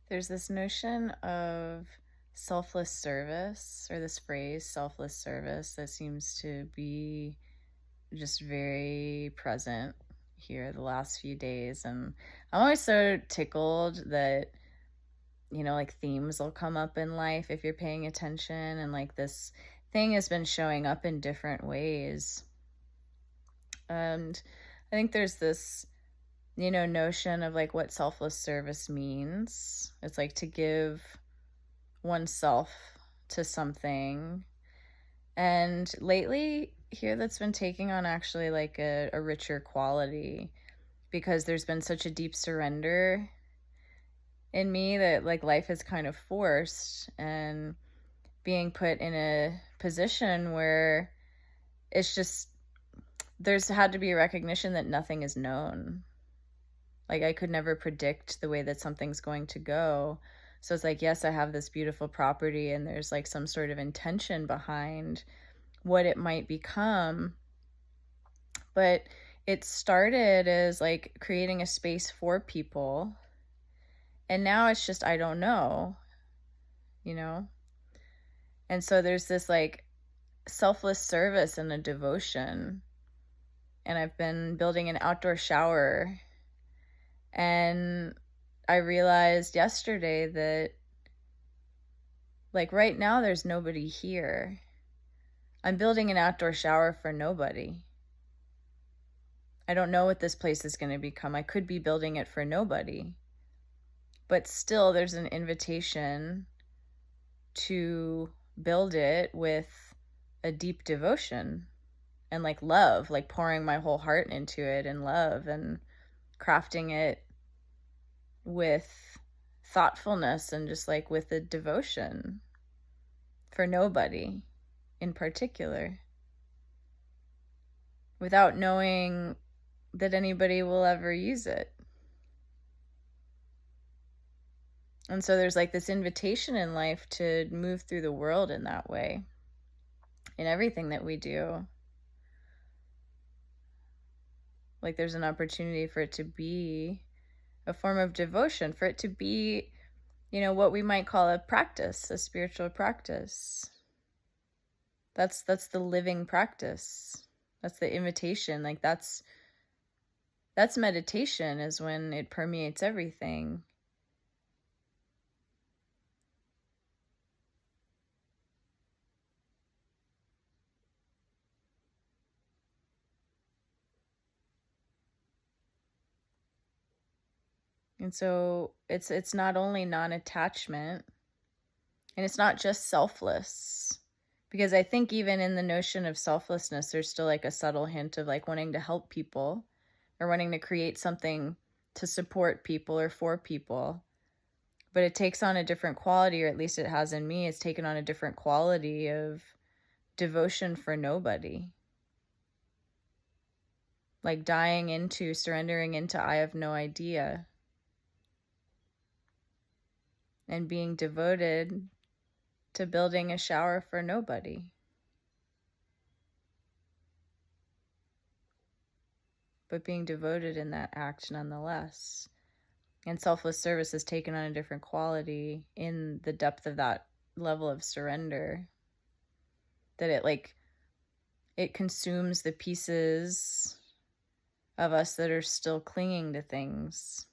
There's this notion of selfless service, or this phrase, selfless service, that seems to be just very present here the last few days. And I'm always so tickled that, like themes will come up in life if you're paying attention. And like this thing has been showing up in different ways. And I think there's this notion of like what selfless service means. It's like to give oneself to something. And lately, here that's been taking on actually like a richer quality because there's been such a deep surrender in me that like life has kind of forced and being put in a position where it's just there's had to be a recognition that nothing is known. Like I could never predict the way that something's going to go. So it's like, yes, I have this beautiful property and there's like some sort of intention behind what it might become. But it started as like creating a space for people. And now it's just, I don't know, you know? And so there's this like selfless service and a devotion. And I've been building an outdoor shower. And I realized yesterday that like right now there's nobody here. I'm building an outdoor shower for nobody. I don't know what this place is going to become. I could be building it for nobody. But still there's an invitation to build it with a deep devotion and like love, like pouring my whole heart into it and love and crafting it with thoughtfulness and just like with a devotion for nobody in particular, without knowing that anybody will ever use it. And so there's like this invitation in life to move through the world in that way, in everything that we do. Like there's an opportunity for it to be a form of devotion, for it to be, what we might call a practice, a spiritual practice. That's the living practice. That's the invitation. Like that's meditation, is when it permeates everything. And so it's not only non-attachment, and it's not just selfless, because I think even in the notion of selflessness, there's still like a subtle hint of like wanting to help people or wanting to create something to support people or for people. But it takes on a different quality, or at least it has in me. It's taken on a different quality of devotion for nobody. Like dying into, surrendering into, I have no idea. And being devoted to building a shower for nobody. But being devoted in that act nonetheless. And selfless service has taken on a different quality in the depth of that level of surrender. That it consumes the pieces of us that are still clinging to things.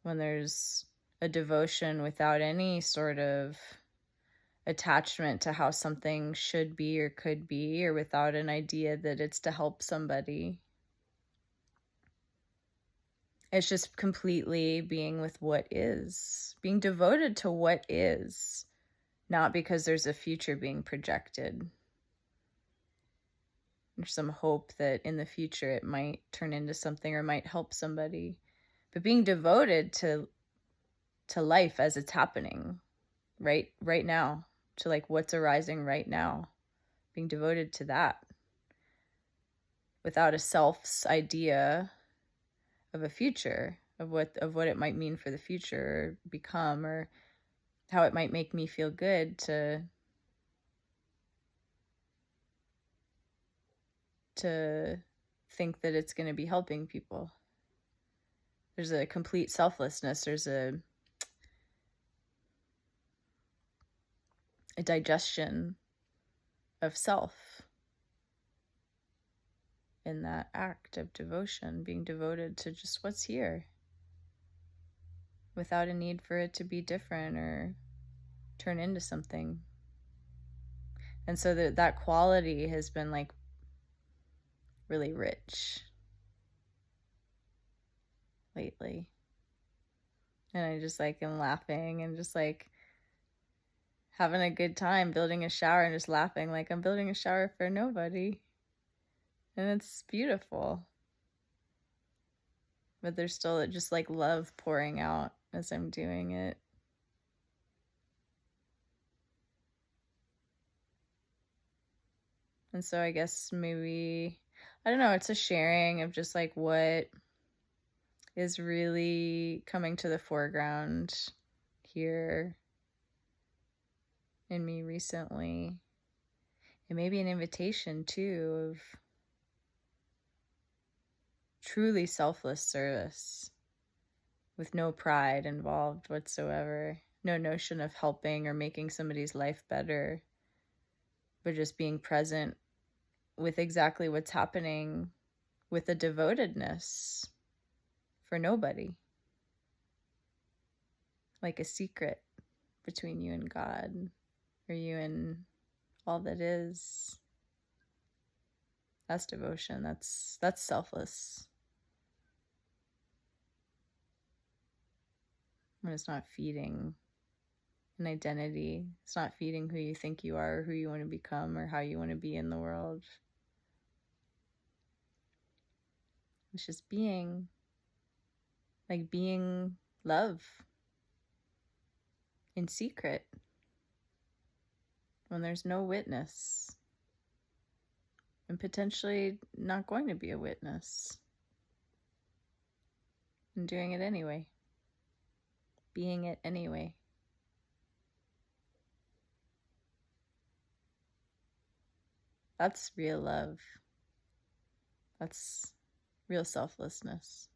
When there's a devotion without any sort of attachment to how something should be or could be, or without an idea that it's to help somebody. It's just completely being with what is, being devoted to what is, not because there's a future being projected. There's some hope that in the future it might turn into something or might help somebody. But being devoted to life as it's happening right now, to like what's arising right now, being devoted to that without a self's idea of a future, of what it might mean for the future, or become, or how it might make me feel good to think that it's going to be helping people. There's a complete selflessness. There's a a digestion of self in that act of devotion, being devoted to just what's here without a need for it to be different or turn into something. And so that quality has been like really rich lately. And I just like am laughing and just like having a good time building a shower and just laughing like I'm building a shower for nobody. And it's beautiful. But there's still just like love pouring out as I'm doing it. And so I guess maybe, I don't know, it's a sharing of just like what is really coming to the foreground here in me recently. It may be an invitation too of truly selfless service with no pride involved whatsoever, no notion of helping or making somebody's life better, but just being present with exactly what's happening with a devotedness for nobody, like a secret between you and God, or you and all that is. That's devotion. That's selfless. When it's not feeding an identity, it's not feeding who you think you are or who you want to become or how you want to be in the world. It's just being, like being love in secret when there's no witness and potentially not going to be a witness, and doing it anyway, being it anyway. That's real love. That's real selflessness.